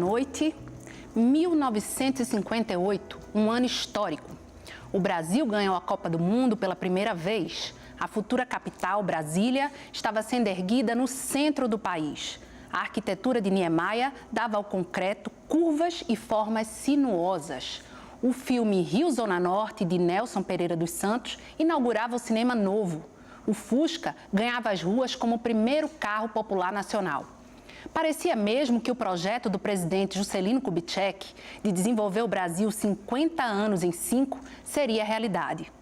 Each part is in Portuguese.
noite. 1958, um ano histórico. O Brasil ganhou a Copa do Mundo pela primeira vez. A futura capital, Brasília, estava sendo erguida no centro do país. A arquitetura de Niemeyer dava ao concreto curvas e formas sinuosas. O filme Rio Zona Norte, de Nelson Pereira dos Santos, inaugurava o cinema novo. O Fusca ganhava as ruas como o primeiro carro popular nacional. Parecia mesmo que o projeto do presidente Juscelino Kubitschek de desenvolver o Brasil 50 anos em 5 seria realidade.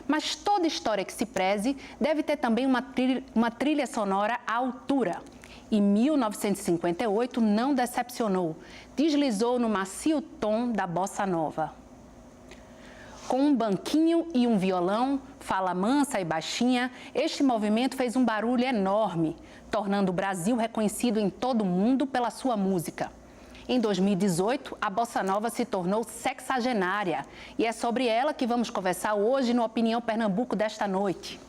Mas toda história que se preze deve ter também uma trilha sonora à altura. E 1958 não decepcionou, deslizou no macio tom da bossa nova. Com um banquinho e um violão, fala mansa e baixinha, este movimento fez um barulho enorme, tornando o Brasil reconhecido em todo o mundo pela sua música. Em 2018, a bossa nova se tornou sexagenária e é sobre ela que vamos conversar hoje no Opinião Pernambuco desta noite.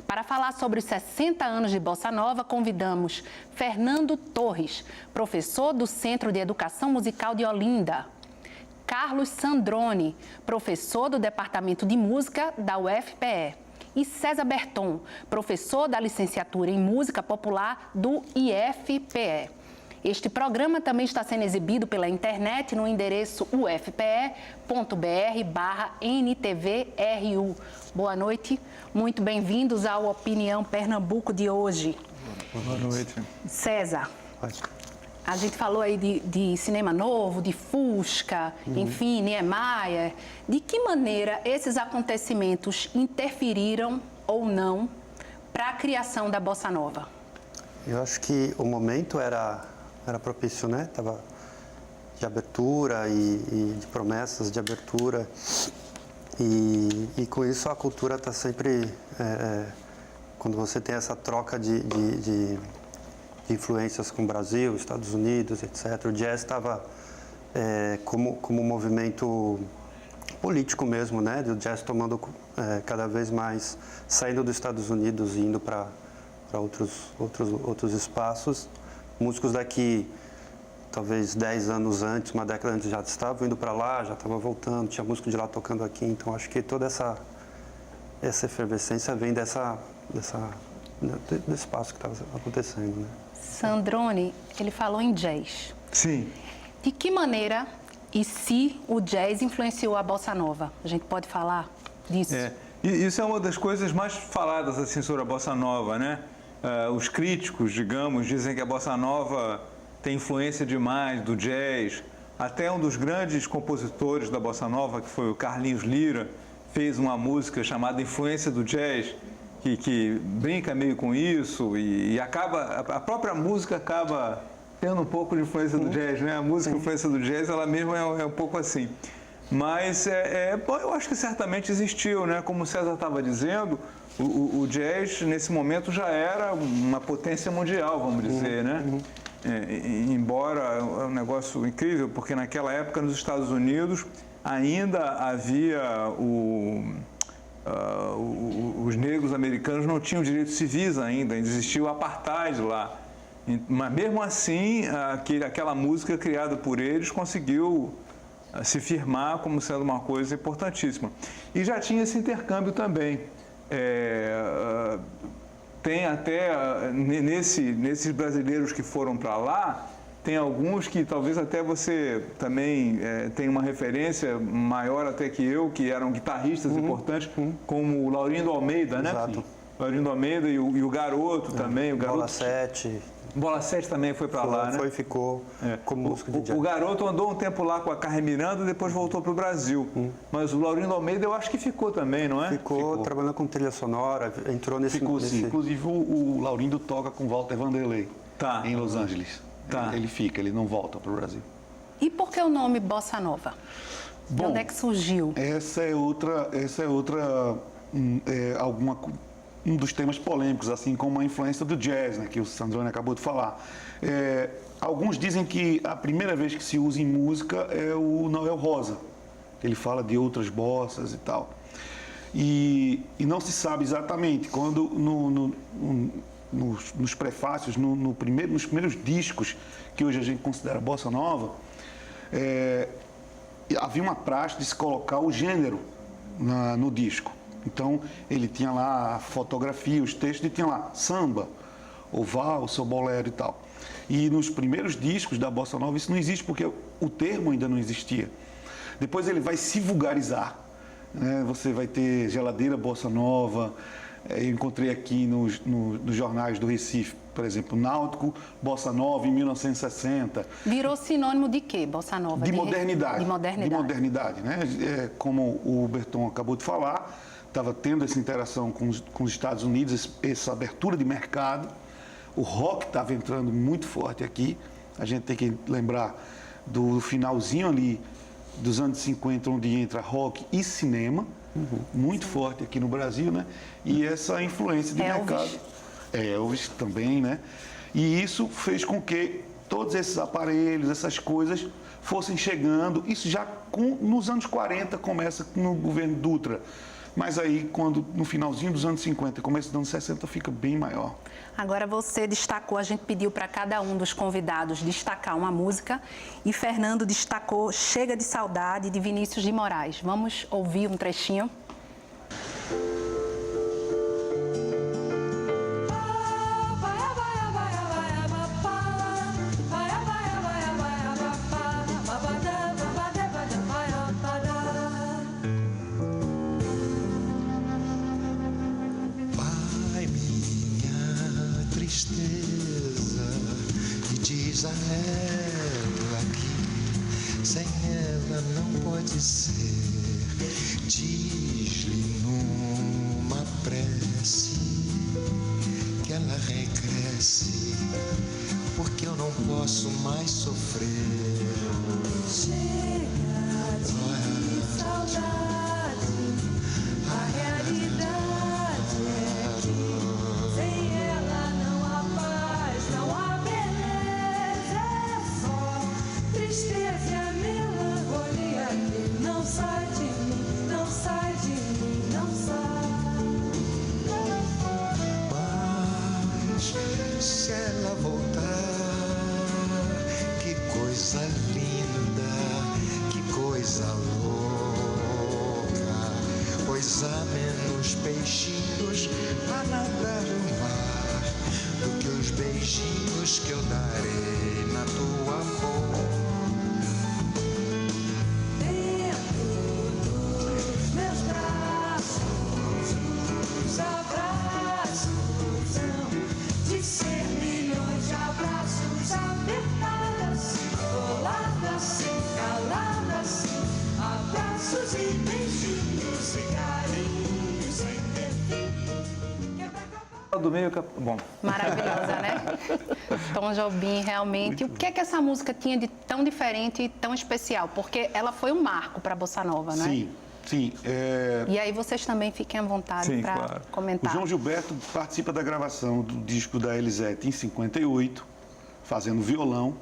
Para falar sobre os 60 anos de bossa nova, convidamos Fernando Torres, professor do Centro de Educação Musical de Olinda, Carlos Sandrone, professor do Departamento de Música da UFPE, e César Berton, professor da Licenciatura em Música Popular do IFPE. Este programa também está sendo exibido pela internet no endereço ufpe.br/NTVRU. Boa noite, muito bem-vindos ao Opinião Pernambuco de hoje. Boa noite. César, a gente falou aí de cinema novo, de Fusca, enfim, Niemeyer. De que maneira esses acontecimentos interferiram ou não para a criação da bossa nova? Eu acho que o momento era propício, né? Tava de abertura e de promessas de abertura. E com isso a cultura está sempre... quando você tem essa troca de influências com o Brasil, Estados Unidos, etc. O jazz estava como um movimento político mesmo, né? O jazz tomando cada vez mais, saindo dos Estados Unidos e indo para outros espaços. Músicos daqui, talvez 10 anos antes, uma década antes, já estavam indo para lá, já estavam voltando, tinha músico de lá tocando aqui. Então, acho que toda essa efervescência vem desse espaço que estava acontecendo, né? Sandrone, ele falou em jazz. Sim. De que maneira e se o jazz influenciou a bossa nova? A gente pode falar disso? Isso é uma das coisas mais faladas assim sobre a bossa nova, né? Os críticos, digamos, dizem que a bossa nova tem influência demais do jazz. Até um dos grandes compositores da bossa nova, que foi o Carlinhos Lyra, fez uma música chamada Influência do Jazz, que brinca meio com isso e acaba, a própria música acaba tendo um pouco de influência do jazz, né? A música, influência do jazz, ela mesma é um pouco assim. Mas eu acho que certamente existiu, né? Como o César estava dizendo, o jazz nesse momento já era uma potência mundial, vamos dizer, né? Embora é um negócio incrível, porque naquela época nos Estados Unidos ainda havia os negros americanos não tinham direitos civis ainda existia o apartheid lá. Mas mesmo assim, aquela música criada por eles conseguiu se firmar como sendo uma coisa importantíssima. E já tinha esse intercâmbio também. Tem até, nesses brasileiros que foram para lá, tem alguns que talvez até você também tenha uma referência maior até que eu, que eram guitarristas importantes, como o Laurindo Almeida, né? Exato. Laurindo Almeida e o Garoto também. O Garoto, Bola 7. Bola 7 também foi para lá, né? Ficou como músico de jazz. O Garoto andou um tempo lá com a Carmen Miranda e depois voltou para o Brasil. Mas o Laurindo Almeida eu acho que ficou também, não é? Ficou trabalhando com trilha sonora, entrou nesse... Ficou sim. Inclusive o Laurindo toca com Walter Vanderlei em Los Angeles. Ele não volta para o Brasil. E por que o nome bossa nova? De onde é que surgiu? Essa é outra um dos temas polêmicos, assim como a influência do jazz, né, que o Sandrone acabou de falar. Alguns dizem que a primeira vez que se usa em música é o Noel Rosa. Ele fala de outras bossas e tal. E não se sabe exatamente quando nos prefácios, nos primeiros discos que hoje a gente considera bossa nova, havia uma praxe de se colocar o gênero no disco. Então, ele tinha lá a fotografia, os textos, e tinha lá samba, ou valsa, ou bolero e tal. E nos primeiros discos da Bossa Nova isso não existe, porque o termo ainda não existia. Depois ele vai se vulgarizar, né? Você vai ter geladeira Bossa Nova. Eu encontrei aqui nos jornais do Recife, por exemplo, Náutico, Bossa Nova em 1960. Virou sinônimo de quê, Bossa Nova? De modernidade. De modernidade. De modernidade, né? Como o Berton acabou de falar, estava tendo essa interação com os Estados Unidos, essa abertura de mercado. O rock estava entrando muito forte aqui. A gente tem que lembrar do finalzinho ali dos anos 50, onde entra rock e cinema, muito forte aqui no Brasil, né? E essa influência de mercado. Elvis também, né? E isso fez com que todos esses aparelhos, essas coisas fossem chegando. Isso já nos anos 40 começa no governo Dutra. Mas aí, quando no finalzinho dos anos 50 e começo dos anos 60, fica bem maior. Agora você destacou, a gente pediu para cada um dos convidados destacar uma música e Fernando destacou Chega de Saudade, de Vinícius de Moraes. Vamos ouvir um trechinho? Diz a ela que sem ela não pode ser. Diz-lhe numa prece que ela regresse, porque eu não posso mais sofrer. Chega de saudade, a realidade é que sem ela não há paz, não há beleza, é só tristeza e a melancolia que não sai de mim, não sai de mim, não sai. Mas se ela voltar, que coisa linda, que coisa louca, pois há menos peixinhos a nadar no mar do que os beijinhos que eu darei na tua boca. Dentro dos meus braços, os abraços são de ser milhões de abraços apertados, coladas, caladas, abraços e beijinhos e carinhos sem ter fim. Do meio, bom. Maravilhosa, né? Tom Jobim, realmente. O que é que essa música tinha de tão diferente e tão especial? Porque ela foi um marco para a Bossa Nova, não é? Sim, sim. E aí vocês também fiquem à vontade para claro. O comentar. João Gilberto participa da gravação do disco da Elisete em 58, fazendo violão.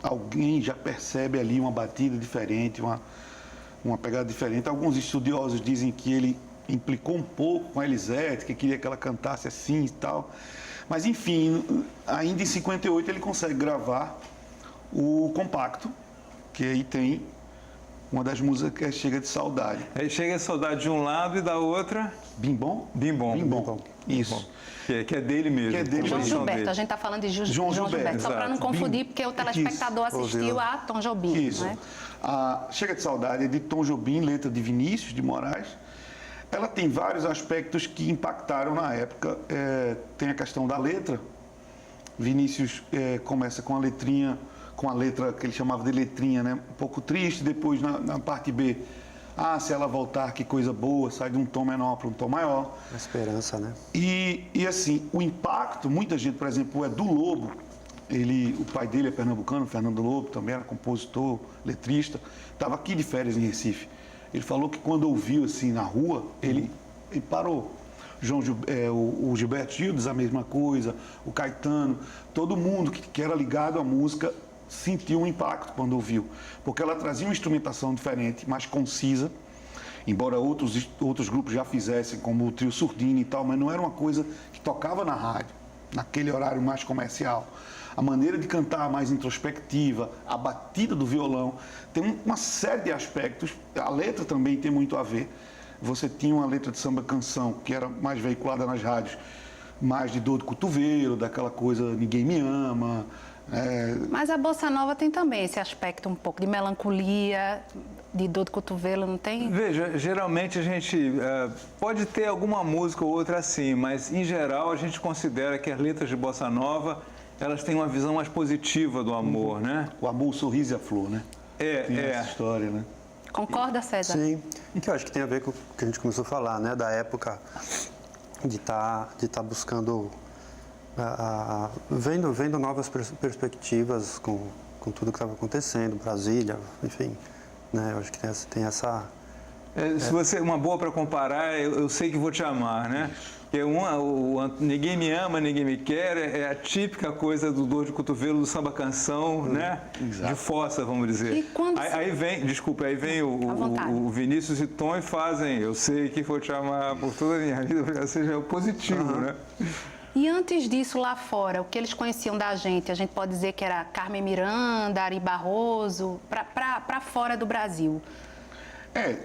Alguém já percebe ali uma batida diferente, uma pegada diferente. Alguns estudiosos dizem que ele implicou um pouco com a Elisete, que queria que ela cantasse assim e tal. Mas, enfim, ainda em 58 ele consegue gravar o compacto, que aí tem uma das músicas que é Chega de Saudade. Aí chega a saudade de um lado e da outra... Bim Bom? Bim Bom. Bim Bom. Isso. Que é dele mesmo. Que é dele João mesmo. Gilberto, dele. a gente está falando de João Gilberto, Só para não exato. confundir, porque o telespectador assistiu a Tom Jobim. Isso. Né? A Chega de Saudade é de Tom Jobim, letra de Vinícius de Moraes. Ela tem vários aspectos que impactaram na época. Tem a questão da letra. Vinícius começa com a letrinha, com a letra que ele chamava de letrinha, né? Um pouco triste. Depois, na parte B, se ela voltar, que coisa boa, sai de um tom menor para um tom maior. A esperança, né? E assim, o impacto, muita gente, por exemplo, o Edu Lobo, o pai dele é pernambucano, Fernando Lobo, também era compositor, letrista, estava aqui de férias em Recife. Ele falou que quando ouviu assim na rua, ele parou. O Gilberto Gil diz a mesma coisa, o Caetano, todo mundo que era ligado à música sentiu um impacto quando ouviu, porque ela trazia uma instrumentação diferente, mais concisa, embora outros grupos já fizessem, como o Trio Surdini e tal, mas não era uma coisa que tocava na rádio, naquele horário mais comercial. a maneira de cantar mais introspectiva, a batida do violão, tem uma série de aspectos. A letra também tem muito a ver. Você tinha uma letra de samba canção que era mais veiculada nas rádios, mais de dor de cotovelo, daquela coisa ninguém me ama. Mas a bossa nova tem também esse aspecto um pouco de melancolia, de dor de cotovelo, não tem? Veja, geralmente a gente pode ter alguma música ou outra assim, mas em geral a gente considera que as letras de bossa nova, elas têm uma visão mais positiva do amor, né? O amor, o sorriso e a flor, né? Tem essa história, né? Concorda, César? Sim, que eu acho que tem a ver com o que a gente começou a falar, né? Da época de tá buscando, vendo novas perspectivas com tudo que estava acontecendo, Brasília, enfim, né? Eu acho que tem essa... Se você uma boa para comparar, eu sei que vou te amar, né? Porque ninguém me ama, ninguém me quer, é a típica coisa do dor de cotovelo do samba canção, né? Exato. De fossa, vamos dizer. E quando aí vem o Vinícius e Tom e fazem, eu sei que vou te amar por toda a minha vida, ou seja, é o positivo, né? E antes disso, lá fora, o que eles conheciam da gente? A gente pode dizer que era Carmen Miranda, Ari Barroso, para fora do Brasil.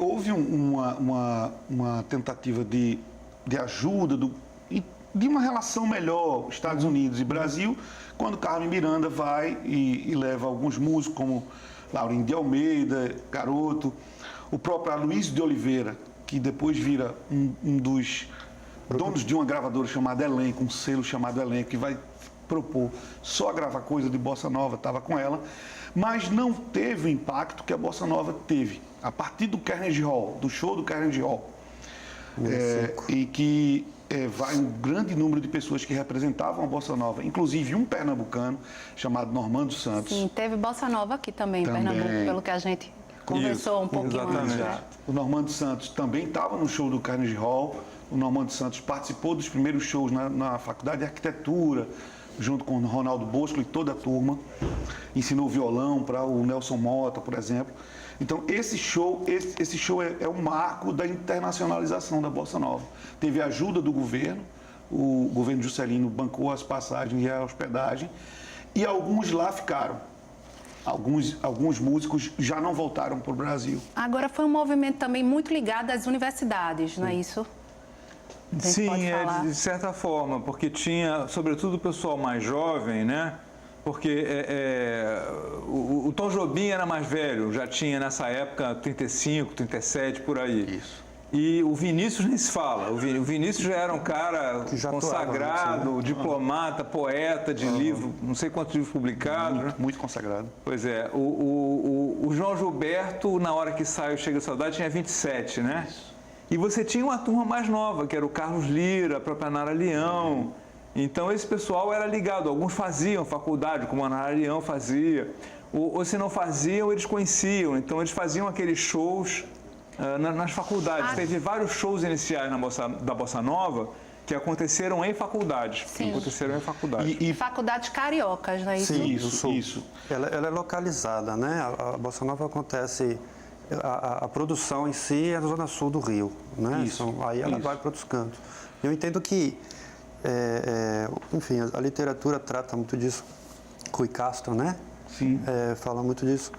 Houve uma tentativa de ajuda, de uma relação melhor, Estados Unidos e Brasil, quando Carmen Miranda vai e leva alguns músicos, como Laurinho de Almeida, Garoto, o próprio Aloysio de Oliveira, que depois vira um dos donos de uma gravadora chamada Elenco, um selo chamado Elenco, que vai propor só gravar coisa de bossa nova, estava com ela, mas não teve o impacto que a bossa nova teve. A partir do Carnegie Hall, do show do Carnegie Hall, e que vai um grande número de pessoas que representavam a bossa nova, inclusive um pernambucano chamado Normando Santos. Sim, teve bossa nova aqui também, em Pernambuco, pelo que a gente conversou um pouquinho exatamente. antes. Né? O Normando Santos também estava no show do Carnegie Hall. O Normando Santos participou dos primeiros shows na Faculdade de Arquitetura, junto com o Ronaldo Bosco e toda a turma. Ensinou violão para o Nelson Mota, por exemplo. Então, esse show é um marco da internacionalização da bossa nova. Teve a ajuda do governo, o governo Juscelino bancou as passagens e a hospedagem, e alguns lá ficaram. Alguns músicos já não voltaram para o Brasil. Agora, foi um movimento também muito ligado às universidades, não é isso? Sim, de certa forma, porque tinha, sobretudo, o pessoal mais jovem, né? Porque o Tom Jobim era mais velho, já tinha nessa época 35, 37, por aí. Isso. E o Vinícius nem se fala. O Vinícius já era um cara consagrado, diplomata, poeta de livro, não sei quantos livros publicados. Muito, muito consagrado. Pois é. O João Gilberto, na hora que sai o Chega a Saudade, tinha 27, né? Isso. E você tinha uma turma mais nova, que era o Carlos Lira, a própria Nara Leão. Então, esse pessoal era ligado. Alguns faziam faculdade, como a Nara Leão fazia. Ou se não faziam, eles conheciam. Então, eles faziam aqueles shows nas faculdades. Teve vários shows iniciais da Bossa Nova que aconteceram em faculdades. Sim. Aconteceram em faculdades. E Faculdades cariocas, não é isso? Sim, isso. Ela é localizada, né? A bossa nova acontece... A produção em si é na zona sul do Rio, né? Aí ela vai para outros cantos. Eu entendo que, enfim, a literatura trata muito disso. Rui Castro, né? Sim. Fala muito disso.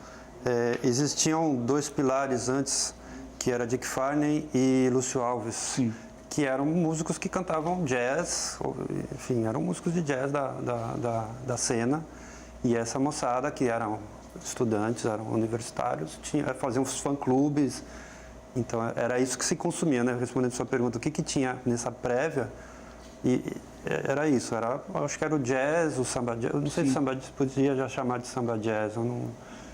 Existiam dois pilares antes, que era Dick Farney e Lúcio Alves. Sim. Que eram músicos que cantavam jazz, enfim, eram músicos de jazz da cena. E essa moçada, que eram estudantes, eram universitários, faziam os fã-clubes. Então, era isso que se consumia, né? Respondendo a sua pergunta, o que tinha nessa prévia? E era isso, acho que era o jazz, o samba jazz. Eu não sei se samba jazz podia já chamar de samba jazz. Eu não...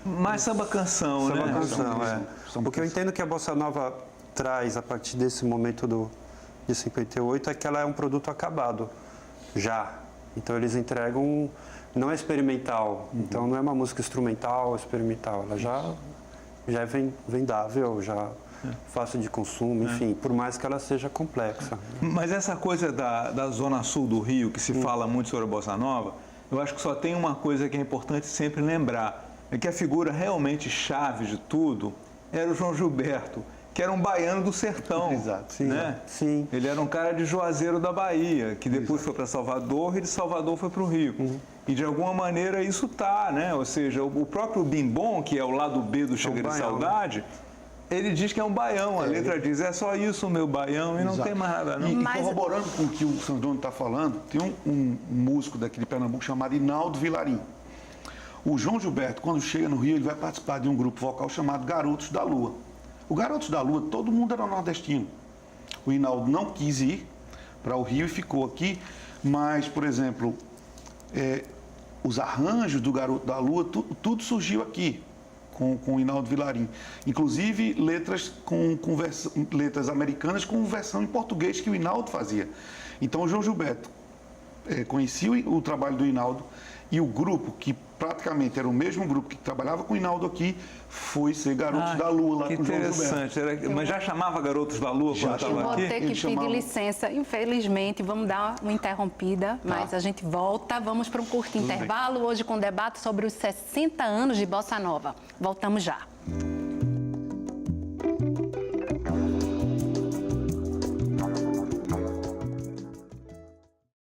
Mais samba canção, samba né? Canção, O que eu entendo que a bossa nova traz a partir desse momento de 58 é que ela é um produto acabado, já. Então, eles entregam... Não é experimental, então não é uma música instrumental, experimental. Ela já é vendável, já fácil de consumo, enfim, por mais que ela seja complexa. Mas essa coisa da zona sul do Rio, que se fala muito sobre a Bossa Nova, eu acho que só tem uma coisa que é importante sempre lembrar, é que a figura realmente chave de tudo era o João Gilberto, que era um baiano do sertão. Exato. Sim, né? sim. Ele era um cara de Juazeiro da Bahia, que depois foi para Salvador e de Salvador foi para o Rio. E de alguma maneira isso tá, né? Ou seja, o próprio Bimbom, que é o lado B do Chega de baião, Saudade, ele diz que é um baião. A letra diz, é só isso, meu baião, e não Exato. tem mais nada, não. E Mas- corroborando com o que o Sandrone está falando, tem um músico daqui de Pernambuco chamado Inaldo Vilarim. O João Gilberto, quando chega no Rio, ele vai participar de um grupo vocal chamado Garotos da Lua. O Garotos da Lua, todo mundo era nordestino. O Inaldo não quis ir para o Rio e ficou aqui, mas, por exemplo, os arranjos do Garoto da Lua, tudo surgiu aqui com o Inaldo Vilarim. Inclusive letras letras americanas com versão em português que o Inaldo fazia. Então o João Gilberto conhecia o trabalho do Inaldo e o grupo, que praticamente era o mesmo grupo que trabalhava com o Inaldo aqui, foi ser Garotos da Lua lá Que com o João Gilberto. interessante. Mas já chamava Garotos da Lua quando Eu estava vou aqui? ter que Ele pedir chamava- licença, infelizmente, vamos dar uma interrompida, mas a gente volta, vamos para um curto intervalo, hoje com debate sobre os 60 anos de Bossa Nova. Voltamos já.